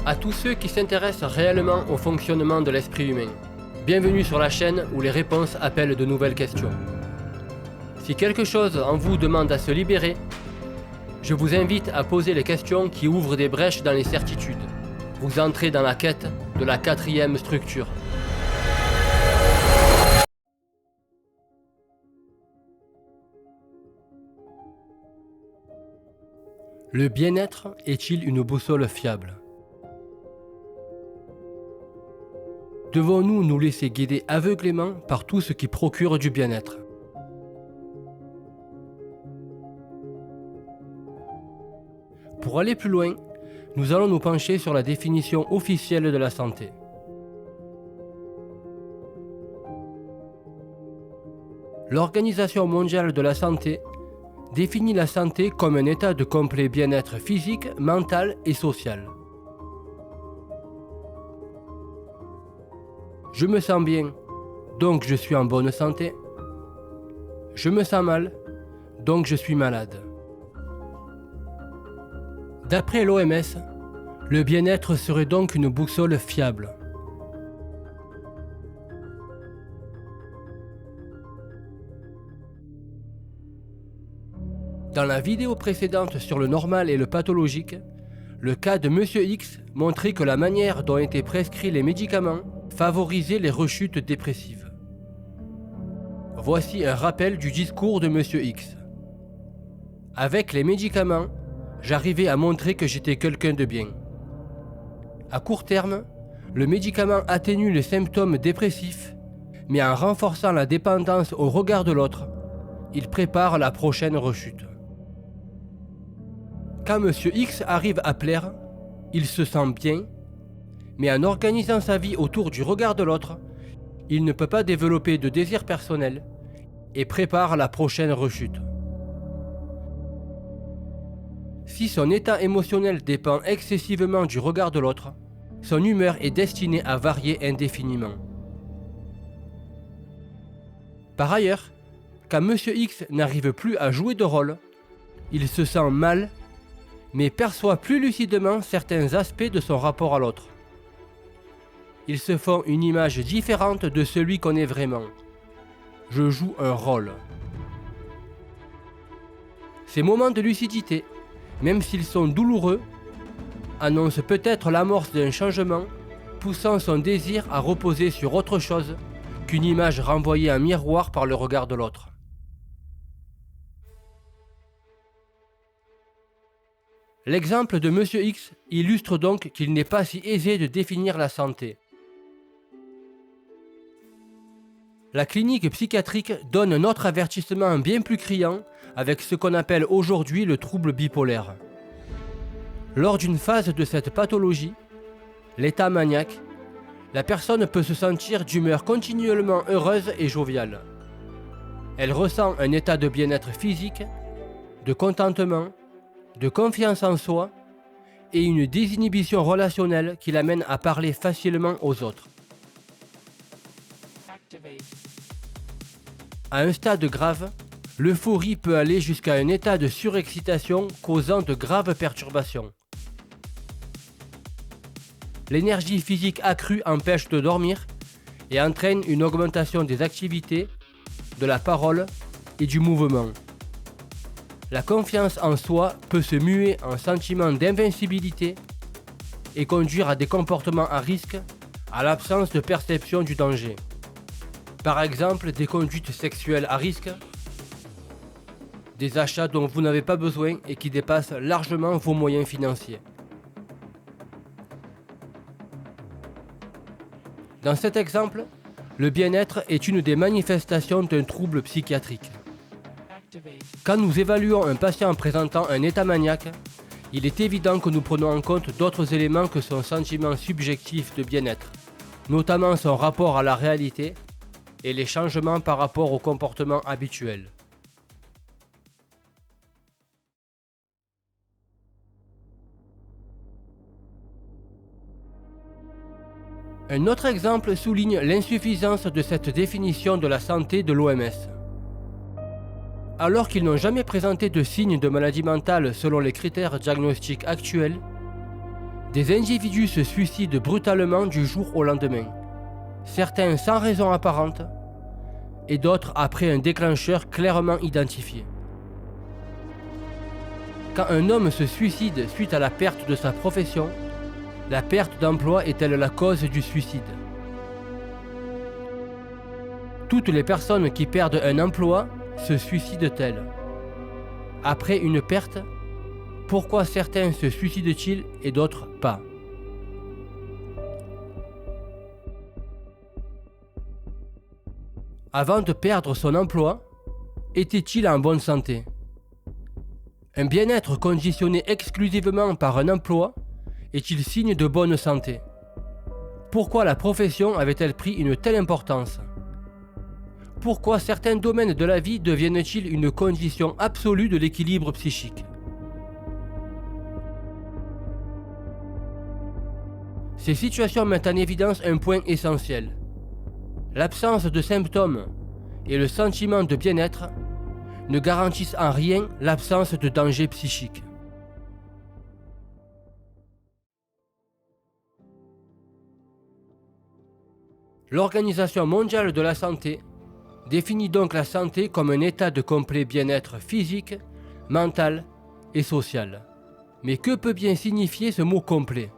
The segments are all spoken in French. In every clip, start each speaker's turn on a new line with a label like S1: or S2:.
S1: À tous ceux qui s'intéressent réellement au fonctionnement de l'esprit humain, bienvenue sur la chaîne où les réponses appellent de nouvelles questions. Si quelque chose en vous demande à se libérer, je vous invite à poser les questions qui ouvrent des brèches dans les certitudes. Vous entrez dans la quête de la quatrième structure. Le bien-être est-il une boussole fiable ? Devons-nous nous laisser guider aveuglément par tout ce qui procure du bien-être ? Pour aller plus loin, nous allons nous pencher sur la définition officielle de la santé. L'Organisation mondiale de la santé définit la santé comme un état de complet bien-être physique, mental et social. Je me sens bien, donc je suis en bonne santé. Je me sens mal, donc je suis malade. D'après l'OMS, le bien-être serait donc une boussole fiable. Dans la vidéo précédente sur le normal et le pathologique, le cas de Monsieur X montrait que la manière dont étaient prescrits les médicaments favorisait les rechutes dépressives. Voici un rappel du discours de Monsieur X. Avec les médicaments, j'arrivais à montrer que j'étais quelqu'un de bien. À court terme, le médicament atténue les symptômes dépressifs, mais en renforçant la dépendance au regard de l'autre, il prépare la prochaine rechute. Quand Monsieur X arrive à plaire, il se sent bien, mais en organisant sa vie autour du regard de l'autre, il ne peut pas développer de désir personnel et prépare la prochaine rechute. Si son état émotionnel dépend excessivement du regard de l'autre, son humeur est destinée à varier indéfiniment. Par ailleurs, quand Monsieur X n'arrive plus à jouer de rôle, il se sent mal, mais perçoit plus lucidement certains aspects de son rapport à l'autre. Ils se font une image différente de celui qu'on est vraiment. Je joue un rôle. Ces moments de lucidité, même s'ils sont douloureux, annoncent peut-être l'amorce d'un changement, poussant son désir à reposer sur autre chose qu'une image renvoyée en miroir par le regard de l'autre. L'exemple de Monsieur X illustre donc qu'il n'est pas si aisé de définir la santé. La clinique psychiatrique donne un autre avertissement bien plus criant avec ce qu'on appelle aujourd'hui le trouble bipolaire. Lors d'une phase de cette pathologie, l'état maniaque, la personne peut se sentir d'humeur continuellement heureuse et joviale. Elle ressent un état de bien-être physique, de contentement, de confiance en soi et une désinhibition relationnelle qui l'amène à parler facilement aux autres. À un stade grave, l'euphorie peut aller jusqu'à un état de surexcitation causant de graves perturbations. L'énergie physique accrue empêche de dormir et entraîne une augmentation des activités, de la parole et du mouvement. La confiance en soi peut se muer en sentiment d'invincibilité et conduire à des comportements à risque à l'absence de perception du danger. Par exemple, des conduites sexuelles à risque, des achats dont vous n'avez pas besoin et qui dépassent largement vos moyens financiers. Dans cet exemple, le bien-être est une des manifestations d'un trouble psychiatrique. Quand nous évaluons un patient présentant un état maniaque, il est évident que nous prenons en compte d'autres éléments que son sentiment subjectif de bien-être, notamment son rapport à la réalité et les changements par rapport au comportement habituel. Un autre exemple souligne l'insuffisance de cette définition de la santé de l'OMS. Alors qu'ils n'ont jamais présenté de signes de maladie mentale selon les critères diagnostiques actuels, Des individus se suicident brutalement du jour au lendemain, certains sans raison apparente et d'autres après un déclencheur clairement identifié. Quand un homme se suicide suite à la perte de sa profession, la perte d'emploi est-elle la cause du suicide? Toutes les personnes qui perdent un emploi se suicident-elles? Après une perte, pourquoi certains se suicident-ils et d'autres pas? Avant de perdre son emploi, était-il en bonne santé? Un bien-être conditionné exclusivement par un emploi est-il signe de bonne santé? Pourquoi la profession avait-elle pris une telle importance? Pourquoi certains domaines de la vie deviennent-ils une condition absolue de l'équilibre psychique? Ces situations mettent en évidence un point essentiel. L'absence de symptômes et le sentiment de bien-être ne garantissent en rien l'absence de danger psychique. L'Organisation mondiale de la santé définit donc la santé comme un état de complet bien-être physique, mental et social. Mais que peut bien signifier ce mot complet?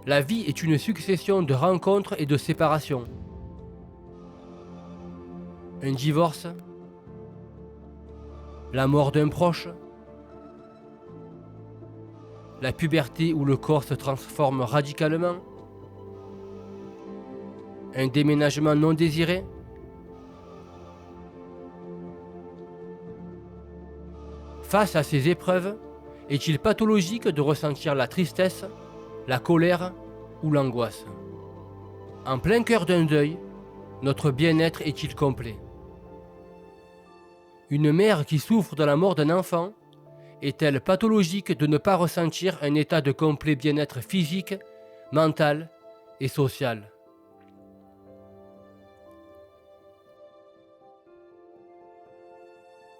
S1: La vie est une succession de rencontres et de séparations. Un divorce, la mort d'un proche, la puberté où le corps se transforme radicalement, un déménagement non désiré. Face à ces épreuves, est-il pathologique de ressentir la tristesse, la colère ou l'angoisse? En plein cœur d'un deuil, notre bien-être est-il complet? Une mère qui souffre de la mort d'un enfant est-elle pathologique de ne pas ressentir un état de complet bien-être physique, mental et social?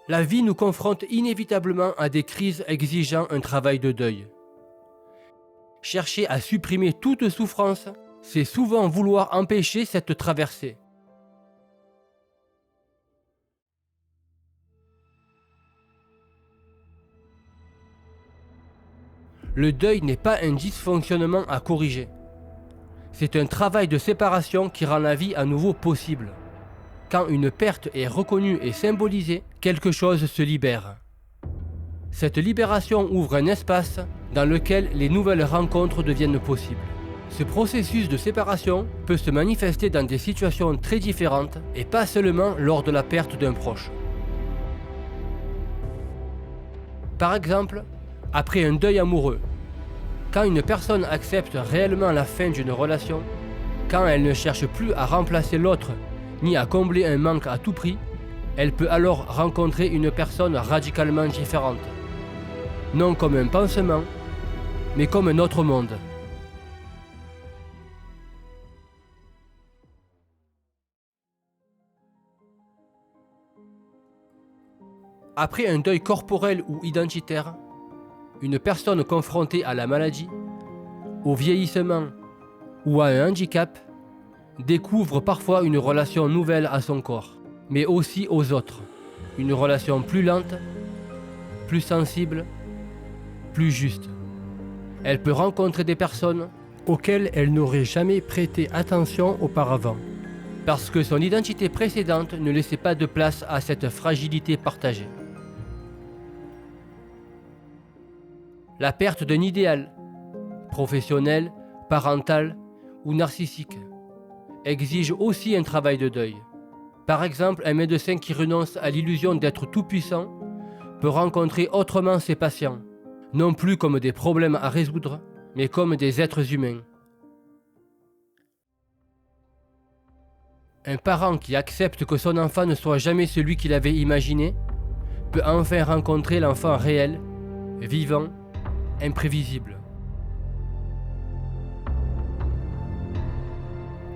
S1: La vie nous confronte inévitablement à des crises exigeant un travail de deuil. Chercher à supprimer toute souffrance, c'est souvent vouloir empêcher cette traversée. Le deuil n'est pas un dysfonctionnement à corriger. C'est un travail de séparation qui rend la vie à nouveau possible. Quand une perte est reconnue et symbolisée, quelque chose se libère. Cette libération ouvre un espace dans lequel les nouvelles rencontres deviennent possibles. Ce processus de séparation peut se manifester dans des situations très différentes et pas seulement lors de la perte d'un proche. Par exemple, après un deuil amoureux, quand une personne accepte réellement la fin d'une relation, quand elle ne cherche plus à remplacer l'autre ni à combler un manque à tout prix, elle peut alors rencontrer une personne radicalement différente. Non comme un pansement, mais comme un autre monde. Après un deuil corporel ou identitaire, une personne confrontée à la maladie, au vieillissement ou à un handicap découvre parfois une relation nouvelle à son corps, mais aussi aux autres. Une relation plus lente, plus sensible, plus juste. Elle peut rencontrer des personnes auxquelles elle n'aurait jamais prêté attention auparavant, parce que son identité précédente ne laissait pas de place à cette fragilité partagée. La perte d'un idéal, professionnel, parental ou narcissique, exige aussi un travail de deuil. Par exemple, un médecin qui renonce à l'illusion d'être tout-puissant peut rencontrer autrement ses patients, non plus comme des problèmes à résoudre, mais comme des êtres humains. Un parent qui accepte que son enfant ne soit jamais celui qu'il avait imaginé peut enfin rencontrer l'enfant réel, vivant, imprévisible.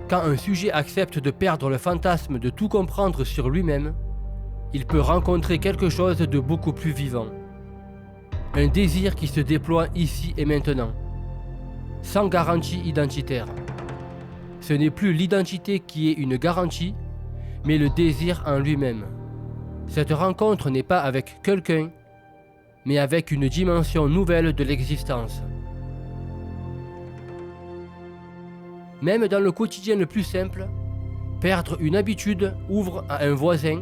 S1: Quand un sujet accepte de perdre le fantasme de tout comprendre sur lui-même, il peut rencontrer quelque chose de beaucoup plus vivant. Un désir qui se déploie ici et maintenant, sans garantie identitaire. Ce n'est plus l'identité qui est une garantie, mais le désir en lui-même. Cette rencontre n'est pas avec quelqu'un, mais avec une dimension nouvelle de l'existence. Même dans le quotidien le plus simple, perdre une habitude ouvre à un voisin,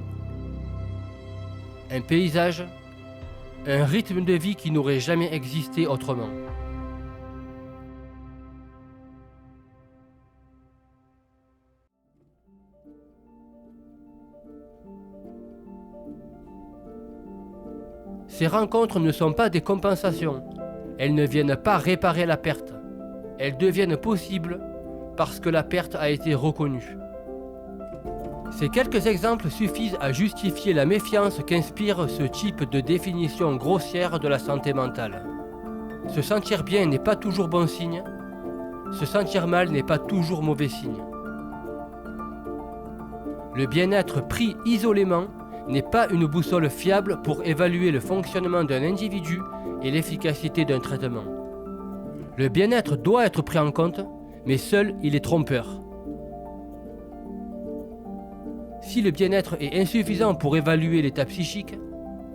S1: un paysage, un rythme de vie qui n'aurait jamais existé autrement. Ces rencontres ne sont pas des compensations. Elles ne viennent pas réparer la perte. Elles deviennent possibles parce que la perte a été reconnue. Ces quelques exemples suffisent à justifier la méfiance qu'inspire ce type de définition grossière de la santé mentale. Se sentir bien n'est pas toujours bon signe. Se sentir mal n'est pas toujours mauvais signe. Le bien-être pris isolément n'est pas une boussole fiable pour évaluer le fonctionnement d'un individu et l'efficacité d'un traitement. Le bien-être doit être pris en compte, mais seul il est trompeur. Si le bien-être est insuffisant pour évaluer l'état psychique,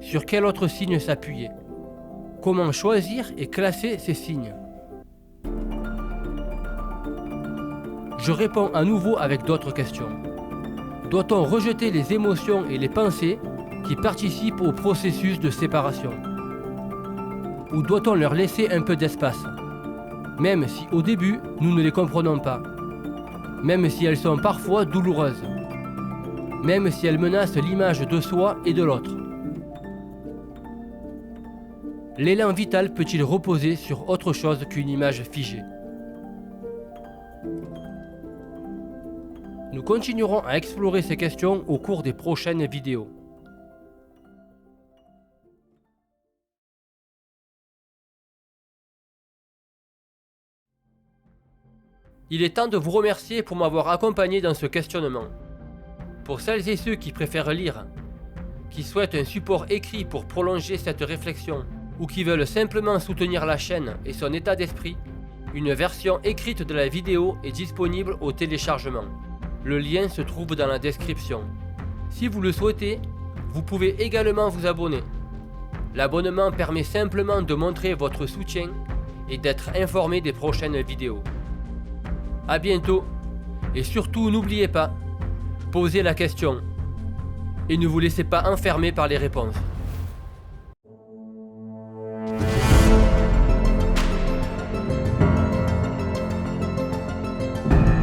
S1: sur quel autre signe s'appuyer? Comment choisir et classer ces signes? Je réponds à nouveau avec d'autres questions. Doit-on rejeter les émotions et les pensées qui participent au processus de séparation? Ou doit-on leur laisser un peu d'espace, même si au début nous ne les comprenons pas, même si elles sont parfois douloureuses, même si elles menacent l'image de soi et de l'autre? L'élan vital peut-il reposer sur autre chose qu'une image figée? Nous continuerons à explorer ces questions au cours des prochaines vidéos. Il est temps de vous remercier pour m'avoir accompagné dans ce questionnement. Pour celles et ceux qui préfèrent lire, qui souhaitent un support écrit pour prolonger cette réflexion, ou qui veulent simplement soutenir la chaîne et son état d'esprit, une version écrite de la vidéo est disponible au téléchargement. Le lien se trouve dans la description. Si vous le souhaitez, vous pouvez également vous abonner. L'abonnement permet simplement de montrer votre soutien et d'être informé des prochaines vidéos. A bientôt, et surtout n'oubliez pas, posez la question et ne vous laissez pas enfermer par les réponses.